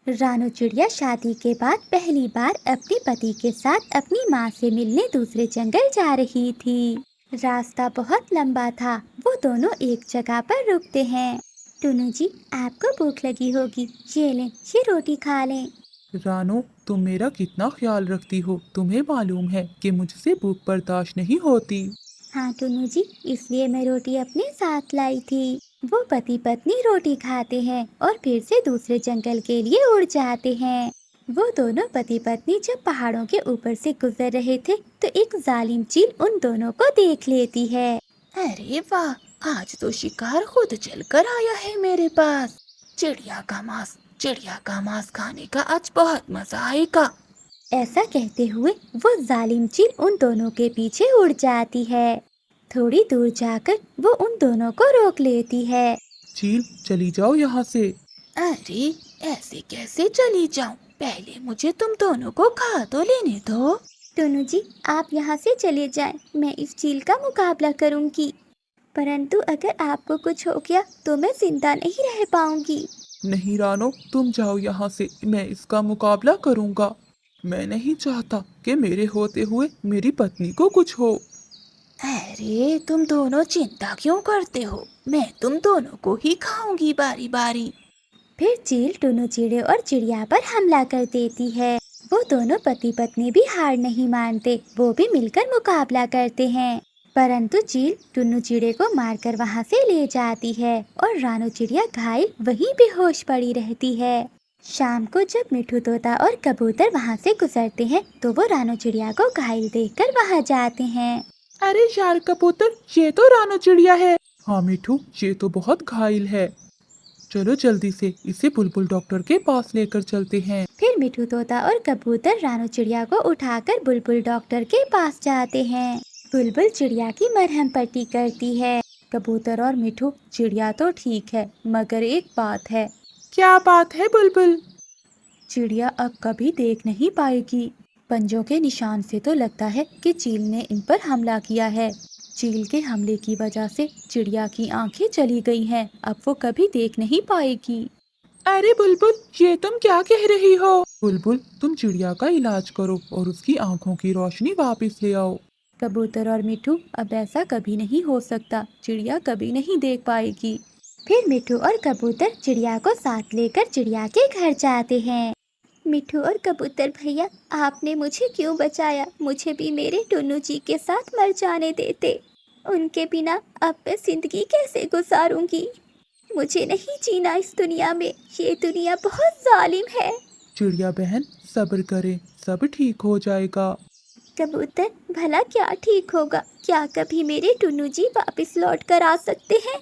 रानू चिड़िया शादी के बाद पहली बार अपने पति के साथ अपनी माँ से मिलने दूसरे जंगल जा रही थी। रास्ता बहुत लंबा था। वो दोनों एक जगह पर रुकते हैं। टुनू जी, आपको भूख लगी होगी, ये लें, ये रोटी खा लें। रानो, तुम मेरा कितना ख्याल रखती हो। तुम्हें मालूम है कि मुझसे भूख बर्दाश्त नहीं होती। हाँ टुनू जी, इसलिए मैं रोटी अपने साथ लाई थी। वो पति पत्नी रोटी खाते हैं और फिर से दूसरे जंगल के लिए उड़ जाते हैं। वो दोनों पति पत्नी जब पहाड़ों के ऊपर से गुजर रहे थे तो एक जालिम चील उन दोनों को देख लेती है। अरे वाह, आज तो शिकार खुद चलकर आया है मेरे पास। चिड़िया का मांस खाने का आज बहुत मजा आएगा। ऐसा कहते हुए वो जालिम चील उन दोनों के पीछे उड़ जाती है। थोड़ी दूर जाकर वो उन दोनों को रोक लेती है। चील, चली जाओ यहाँ से। अरे, ऐसे कैसे चली जाऊं? पहले मुझे तुम दोनों को खा तो लेने दो। टुनू जी, आप यहाँ से चले जाएं, मैं इस चील का मुकाबला करूँगी। परंतु अगर आपको कुछ हो गया तो मैं जिंदा नहीं रह पाऊंगी। नहीं रानो, तुम जाओ यहाँ से, मैं इसका मुकाबला करूँगा। मैं नहीं चाहता कि मेरे होते हुए मेरी पत्नी को कुछ हो। अरे, तुम दोनों चिंता क्यों करते हो? मैं तुम दोनों को ही खाऊंगी बारी बारी। फिर चील टुनू चिड़े और चिड़िया पर हमला कर देती है। वो दोनों पति पत्नी भी हार नहीं मानते, वो भी मिलकर मुकाबला करते हैं। परंतु चील टुन्नू चिड़े को मारकर वहाँ से ले जाती है और रानू चिड़िया घायल वहीं बेहोश पड़ी रहती है। शाम को जब मिठू तोता और कबूतर वहाँ से गुजरते हैं तो वो रानू चिड़िया को घायल देखकर वहाँ जाते हैं। अरे यार कबूतर, ये तो रानो चिड़िया है। हाँ मिठू, ये तो बहुत घायल है। चलो जल्दी से इसे बुलबुल डॉक्टर के पास लेकर चलते हैं। फिर मिठू तोता और कबूतर रानू चिड़िया को उठाकर बुलबुल डॉक्टर के पास जाते हैं। बुलबुल चिड़िया की मरहम पट्टी करती है। कबूतर और मिठू, चिड़िया तो ठीक है मगर एक बात है। क्या बात है बुलबुल? चिड़िया अब कभी देख नहीं पाएगी। पंजों के निशान से तो लगता है कि चील ने इन पर हमला किया है। चील के हमले की वजह से चिड़िया की आंखें चली गई हैं। अब वो कभी देख नहीं पाएगी। अरे बुलबुल, ये तुम क्या कह रही हो? बुलबुल, तुम चिड़िया का इलाज करो और उसकी आंखों की रोशनी वापस ले आओ। कबूतर और मिठू, अब ऐसा कभी नहीं हो सकता। चिड़िया कभी नहीं देख पाएगी। फिर मिठू और कबूतर चिड़िया को साथ लेकर चिड़िया के घर जाते हैं। मिठू और कबूतर भैया, आपने मुझे क्यों बचाया? मुझे भी मेरे टुन्नू जी के साथ मर जाने देते। उनके बिना अब मैं जिंदगी कैसे गुजारूंगी? मुझे नहीं जीना इस दुनिया में। ये दुनिया बहुत जालिम है। चिड़िया बहन, सब्र करें, सब ठीक हो जाएगा। कबूतर, भला क्या ठीक होगा? क्या कभी मेरे टुन्नू जी वापस लौट कर आ सकते हैं?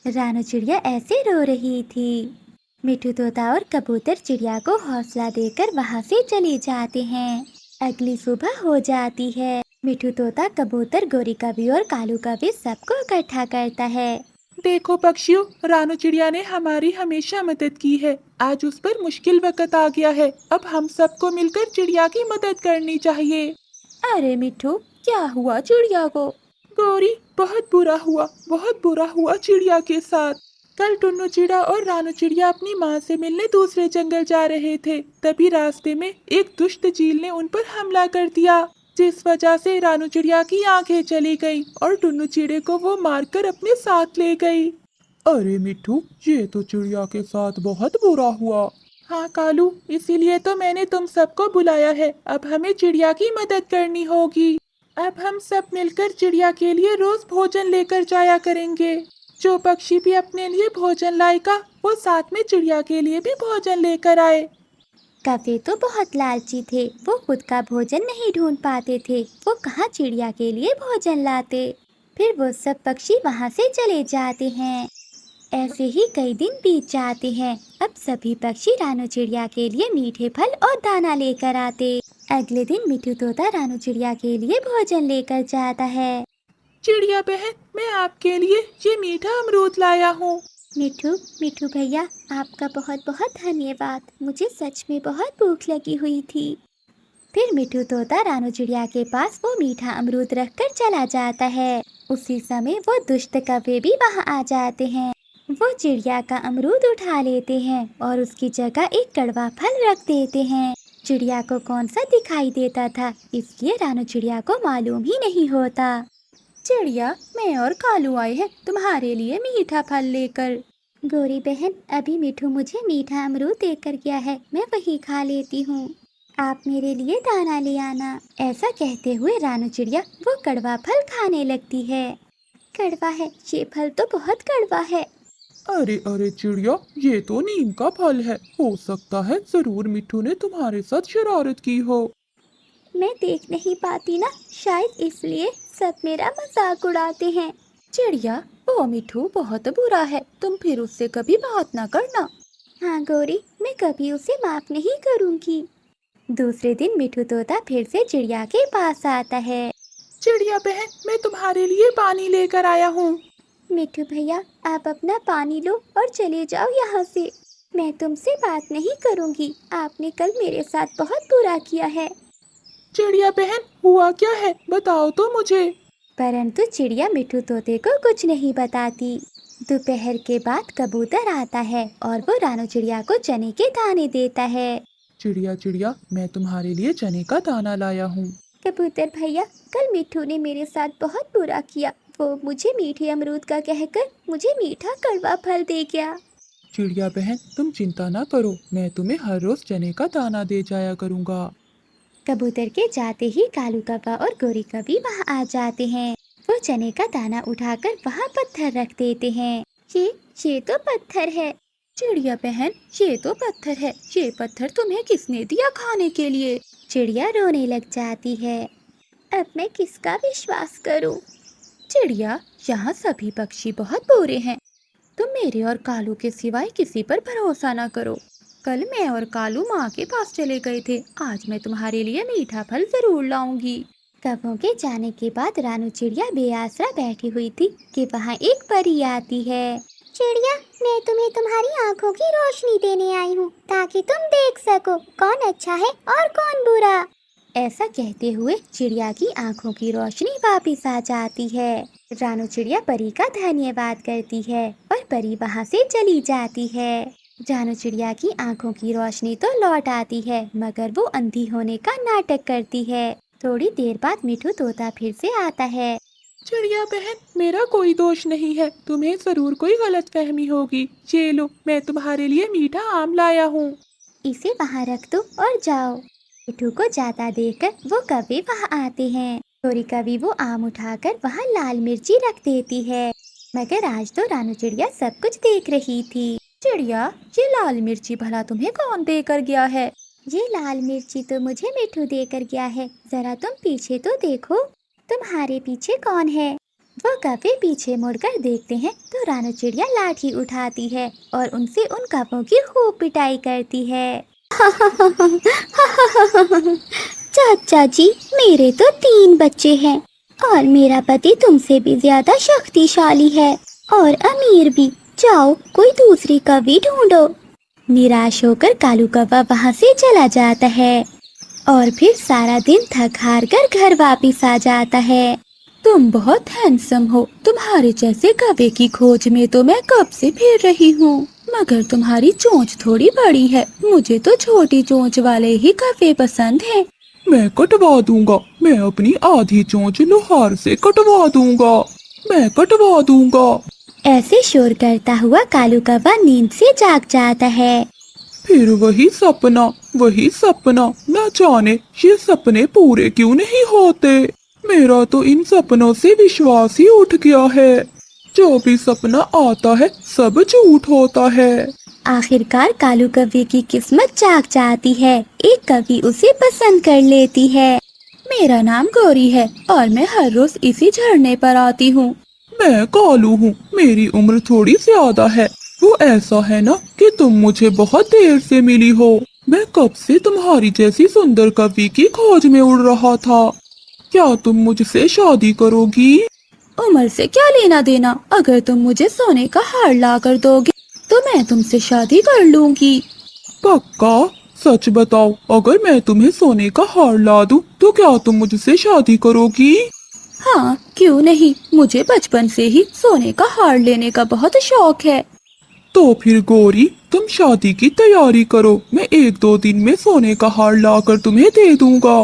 रानू चिड़िया ऐसे रो रही थी। मिठू तोता और कबूतर चिड़िया को हौसला देकर वहाँ से चले जाते हैं। अगली सुबह हो जाती है। मिठू तोता, कबूतर, गोरी कवि और कालू कवि सबको इकट्ठा करता है। देखो पक्षियों, रानो चिड़िया ने हमारी हमेशा मदद की है। आज उस पर मुश्किल वक्त आ गया है। अब हम सबको मिलकर चिड़िया की मदद करनी चाहिए। अरे मिठू, क्या हुआ चिड़िया को? गौरी, बहुत बुरा हुआ चिड़िया के साथ। कल टुन्नू चिड़ा और रानू चिड़िया अपनी माँ से मिलने दूसरे जंगल जा रहे थे। तभी रास्ते में एक दुष्ट चील ने उन पर हमला कर दिया, जिस वजह से रानू चिड़िया की आंखें चली गईं और टुन्नू चिड़े को वो मारकर अपने साथ ले गई। अरे मिठू, ये तो चिड़िया के साथ बहुत बुरा हुआ। हाँ कालू, इसीलिए तो मैंने तुम सबको बुलाया है। अब हमें चिड़िया की मदद करनी होगी। अब हम सब मिलकर चिड़िया के लिए रोज भोजन लेकर जाया करेंगे। जो पक्षी भी अपने लिए भोजन लाएगा, वो साथ में चिड़िया के लिए भी भोजन लेकर आए। कौवे तो बहुत लालची थे। वो खुद का भोजन नहीं ढूंढ पाते थे, वो कहाँ चिड़िया के लिए भोजन लाते। फिर वो सब पक्षी वहाँ से चले जाते हैं। ऐसे ही कई दिन बीत जाते हैं। अब सभी पक्षी रानू चिड़िया के लिए मीठे फल और दाना लेकर आते। अगले दिन मिठू तोता रानू चिड़िया के लिए भोजन लेकर जाता है। चिड़िया बहन, मैं आपके लिए ये मीठा अमरूद लाया हूँ। मिठू भैया, आपका बहुत बहुत धन्यवाद। मुझे सच में बहुत भूख लगी हुई थी। फिर मिठू तोता रानू चिड़िया के पास वो मीठा अमरूद रखकर चला जाता है। उसी समय वो दुष्ट कौवे भी वहाँ आ जाते हैं। वो चिड़िया का अमरूद उठा लेते हैं और उसकी जगह एक कड़वा फल रख देते हैं। चिड़िया को कौन सा दिखाई देता था, इसलिए रानू चिड़िया को मालूम ही नहीं होता। चिड़िया, मैं और कालू आए हैं तुम्हारे लिए मीठा फल लेकर। गोरी बहन, अभी मिठू मुझे मीठा अमरूद देकर गया है, मैं वही खा लेती हूँ। आप मेरे लिए दाना ले आना। ऐसा कहते हुए रानू चिड़िया वो कड़वा फल खाने लगती है। कड़वा है, ये फल तो बहुत कड़वा है। अरे अरे चिड़िया, ये तो नीम का फल है। हो सकता है जरूर मिट्ठू ने तुम्हारे साथ शरारत की हो। मैं देख नहीं पाती ना, शायद इसलिए सब मेरा मजाक उड़ाते हैं। चिड़िया, वो मिठू बहुत बुरा है, तुम फिर उससे कभी बात ना करना। हाँ गोरी, मैं कभी उसे माफ नहीं करूँगी। दूसरे दिन मिठू तोता फिर से चिड़िया के पास आता है। चिड़िया बहन, मैं तुम्हारे लिए पानी लेकर आया हूँ। मिठू भैया, आप अपना पानी लो और चले जाओ यहाँ से। मैं तुमसे बात नहीं करूँगी, आपने कल मेरे साथ बहुत बुरा किया है। चिड़िया बहन, हुआ क्या है, बताओ तो मुझे। परंतु चिड़िया मिठू तोते को कुछ नहीं बताती। दोपहर के बाद कबूतर आता है और वो रानू चिड़िया को चने के दाने देता है। चिड़िया चिड़िया, मैं तुम्हारे लिए चने का दाना लाया हूँ। कबूतर भैया, कल मिठू ने मेरे साथ बहुत बुरा किया। वो मुझे मीठे अमरूद का कहकर मुझे मीठा कड़वा फल दे गया। चिड़िया बहन, तुम चिंता ना करो, मैं तुम्हें हर रोज चने का दाना दे जाया करूँगा। कबूतर के जाते ही कालू कौवा और गोरी कौवी वहाँ आ जाते हैं। वो चने का दाना उठाकर वहाँ पत्थर रख देते हैं। ये तो पत्थर है। चिड़िया बहन, ये तो पत्थर है, ये पत्थर तुम्हें किसने दिया खाने के लिए? चिड़िया रोने लग जाती है। अब मैं किसका विश्वास करूं? चिड़िया, यहाँ सभी पक्षी बहुत बुरे हैं, तुम मेरे और कालू के सिवाय किसी पर भरोसा ना करो। कल मैं और कालू माँ के पास चले गए थे, आज मैं तुम्हारे लिए मीठा फल जरूर लाऊंगी। कौवों के जाने के बाद रानू चिड़िया बेआसरा बैठी हुई थी कि वहाँ एक परी आती है। चिड़िया, मैं तुम्हें तुम्हारी आँखों की रोशनी देने आई हूँ ताकि तुम देख सको कौन अच्छा है और कौन बुरा। ऐसा कहते हुए चिड़िया की आँखों की रोशनी वापस आ जाती है। रानू चिड़िया परी का धन्यवाद करती है और परी वहाँ से चली जाती है। रानू चिड़िया की आँखों की रोशनी तो लौट आती है, मगर वो अंधी होने का नाटक करती है। थोड़ी देर बाद मिठू तोता फिर से आता है। चिड़िया बहन, मेरा कोई दोष नहीं है, तुम्हें जरूर कोई गलतफहमी होगी। ये लो, मैं तुम्हारे लिए मीठा आम लाया हूँ। इसे वहाँ रख दो और जाओ। मिठू को जाता देखकर वो कौवे वहाँ आते हैं। गोरी कौवी वो आम उठाकर वहाँ लाल मिर्ची रख देती है, मगर आज तो रानू चिड़िया सब कुछ देख रही थी। चिड़िया, ये लाल मिर्ची भला तुम्हें कौन देकर गया है? ये लाल मिर्ची तो मुझे मिठू देकर गया है। जरा तुम पीछे तो देखो, तुम्हारे पीछे कौन है? वो कौवे पीछे मुड़कर देखते हैं तो रानू चिड़िया लाठी उठाती है और उनसे उन कौवों की खूब पिटाई करती है। चाचा जी, मेरे तो 3 बच्चे हैं और मेरा पति तुमसे भी ज्यादा शक्तिशाली है और अमीर भी। जाओ, कोई दूसरी कौवी ढूंढो। निराश होकर कालू कौवा वहाँ से चला जाता है और फिर सारा दिन थक हार कर घर वापिस आ जाता है। तुम बहुत हैंडसम हो, तुम्हारे जैसे कौवे की खोज में तो मैं कब से फिर रही हूँ, मगर तुम्हारी चोंच थोड़ी बड़ी है। मुझे तो छोटी चोंच वाले ही कौवे पसंद हैं। मैं कटवा दूंगा, मैं अपनी आधी चोंच लोहार से कटवा दूंगा, मैं कटवा दूंगा। ऐसे शोर करता हुआ कालू कौवा नींद से जाग जाता है। फिर वही सपना, न जाने ये सपने पूरे क्यों नहीं होते। मेरा तो इन सपनों से विश्वास ही उठ गया है। जो भी सपना आता है सब झूठ होता है। आखिरकार कालू कौवे की किस्मत जाग जाती है। एक कौवी उसे पसंद कर लेती है। मेरा नाम गौरी है और मैं हर रोज इसी झरने पर आती हूँ। मैं कालू हूँ, मेरी उम्र थोड़ी ज्यादा है। वो ऐसा है ना कि तुम मुझे बहुत देर से मिली हो। मैं कब से तुम्हारी जैसी सुंदर कौवी की खोज में उड़ रहा था। क्या तुम मुझसे शादी करोगी? उम्र से क्या लेना देना, अगर तुम मुझे सोने का हार ला कर दोगे तो मैं तुमसे शादी कर लूंगी। पक्का? सच बताओ, अगर मैं तुम्हें सोने का हार ला दूं तो क्या तुम मुझसे शादी करोगी? हाँ, क्यों नहीं, मुझे बचपन से ही सोने का हार लेने का बहुत शौक है। तो फिर गौरी तुम शादी की तैयारी करो, मैं 1-2 दिन में सोने का हार लाकर तुम्हें दे दूंगा।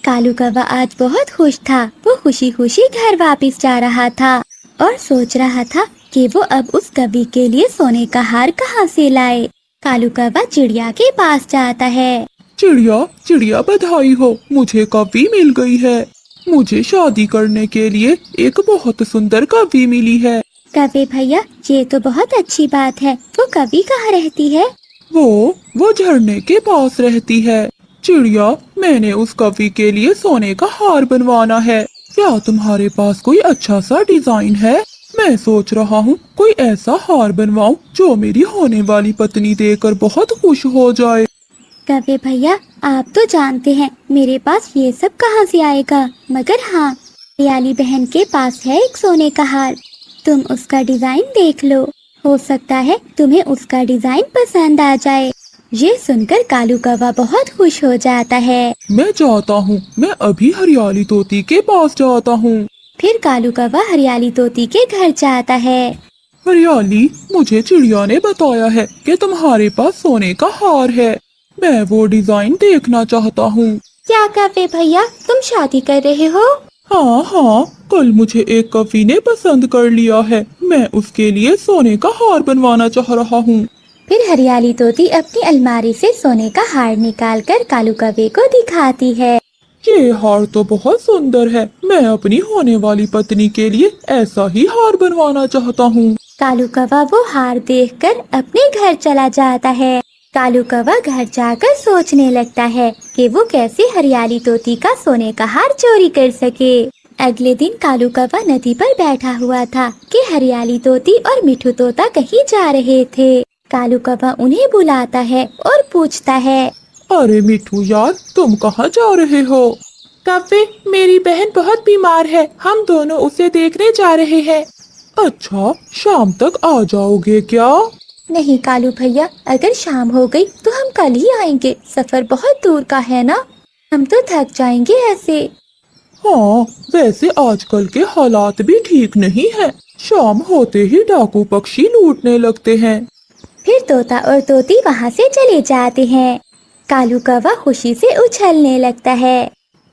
कालू कौवा आज बहुत खुश था। वो खुशी खुशी घर वापस जा रहा था और सोच रहा था कि वो अब उस कवि के लिए सोने का हार कहाँ से लाए। कालू कौवा चिड़िया के पास जाता है। चिड़िया चिड़िया बधाई हो, मुझे कवि मिल गई है। मुझे शादी करने के लिए एक बहुत सुंदर कवि मिली है। कवि भैया, ये तो बहुत अच्छी बात है। वो कवि कहाँ रहती है? वो झरने के पास रहती है। चिड़िया, मैंने उस कवि के लिए सोने का हार बनवाना है। क्या तुम्हारे पास कोई अच्छा सा डिजाइन है? मैं सोच रहा हूँ कोई ऐसा हार बनवाऊं जो मेरी होने वाली पत्नी देखकर बहुत खुश हो जाए। कवि भैया, आप तो जानते हैं मेरे पास ये सब कहाँ से आएगा, मगर हाँ, रियाली बहन के पास है एक सोने का हार। तुम उसका डिजाइन देख लो, हो सकता है तुम्हें उसका डिजाइन पसंद आ जाए। ये सुनकर कालू कौवा बहुत खुश हो जाता है। मैं जाता हूँ, मैं अभी हरियाली तोती के पास जाता हूँ। फिर कालू कौवा हरियाली तोती के घर जाता है। हरियाली, मुझे चिड़िया ने बताया है कि तुम्हारे पास सोने का हार है। मैं वो डिजाइन देखना चाहता हूँ। क्या कवि भैया, तुम शादी कर रहे हो? हाँ हाँ, कल मुझे एक कवि ने पसंद कर लिया है। मैं उसके लिए सोने का हार बनवाना चाह रहा हूँ। फिर हरियाली तोती अपनी अलमारी से सोने का हार निकालकर कालू कौवे को दिखाती है। ये हार तो बहुत सुंदर है। मैं अपनी होने वाली पत्नी के लिए ऐसा ही हार बनवाना चाहता हूँ। कालू कौवा वो हार देखकर अपने घर चला जाता है। कालू कौवा घर जाकर सोचने लगता है कि वो कैसे हरियाली तोती का सोने का हार चोरी कर सके। अगले दिन कालू कौवा नदी पर बैठा हुआ था कि हरियाली तोती और मिठू तोता कहीं जा रहे थे। कालू कौवा उन्हें बुलाता है और पूछता है, अरे मिठू यार, तुम कहाँ जा रहे हो? कव्वे, मेरी बहन बहुत बीमार है, हम दोनों उसे देखने जा रहे हैं। अच्छा, शाम तक आ जाओगे क्या? नहीं कालू भैया, अगर शाम हो गई तो हम कल ही आएंगे। सफर बहुत दूर का है ना, हम तो थक जाएंगे ऐसे। हाँ, वैसे आजकल के हालात भी ठीक नहीं है। शाम होते ही डाकू पक्षी लूटने लगते हैं। फिर तोता और तोती वहाँ से चले जाते हैं। कालू कौवा खुशी से उछलने लगता है।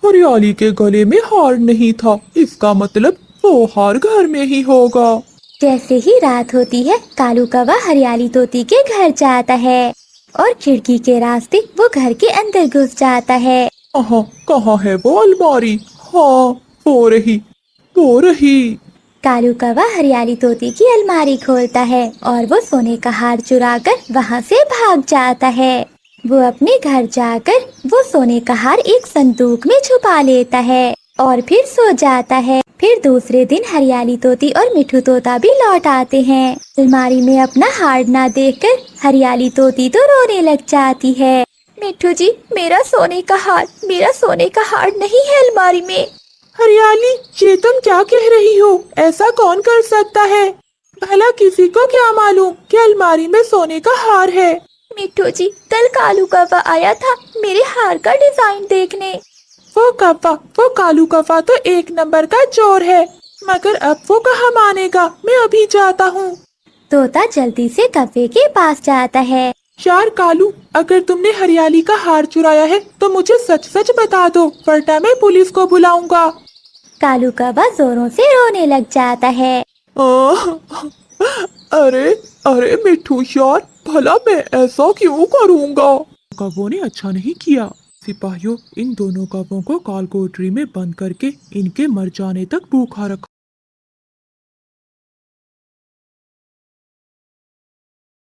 हरियाली के गले में हार नहीं था, इसका मतलब वो हार घर में ही होगा। जैसे ही रात होती है, कालू कौवा हरियाली तोती के घर जाता है और खिड़की के रास्ते वो घर के अंदर घुस जाता है। कहाँ है वो अलमारी? हाँ, वो रही। कालू कौवा हरियाली तोती की अलमारी खोलता है और वो सोने का हार चुराकर वहाँ से भाग जाता है। वो अपने घर जाकर वो सोने का हार एक संदूक में छुपा लेता है और फिर सो जाता है। फिर दूसरे दिन हरियाली तोती और मिठू तोता भी लौट आते हैं। अलमारी में अपना हार ना देखकर हरियाली तोती तो रोने लग जाती है। मिठू जी, मेरा सोने का हार नहीं है अलमारी में। हरियाली, ये तुम क्या कह रही हो? ऐसा कौन कर सकता है? भला किसी को क्या मालूम कि अलमारी में सोने का हार है? मिठू जी, कल कालू कौवा आया था मेरे हार का डिजाइन देखने। वो कालू कौवा तो एक नंबर का चोर है, मगर अब वो कहाँ मानेगा। मैं अभी जाता हूँ। तोता जल्दी से कौवे के पास जाता है। यार कालू, अगर तुमने हरियाली का हार चुराया है तो मुझे सच सच बता दो, वरना मैं पुलिस को बुलाऊंगा। कालू कौवा जोरों से रोने लग जाता है। आह, अरे अरे मिठू यार, भला मैं ऐसा क्यों करूँगा? कौवों ने अच्छा नहीं किया। सिपाहियों, इन दोनों कौवों को काल कोठरी में बंद करके इनके मर जाने तक भूखा रखा।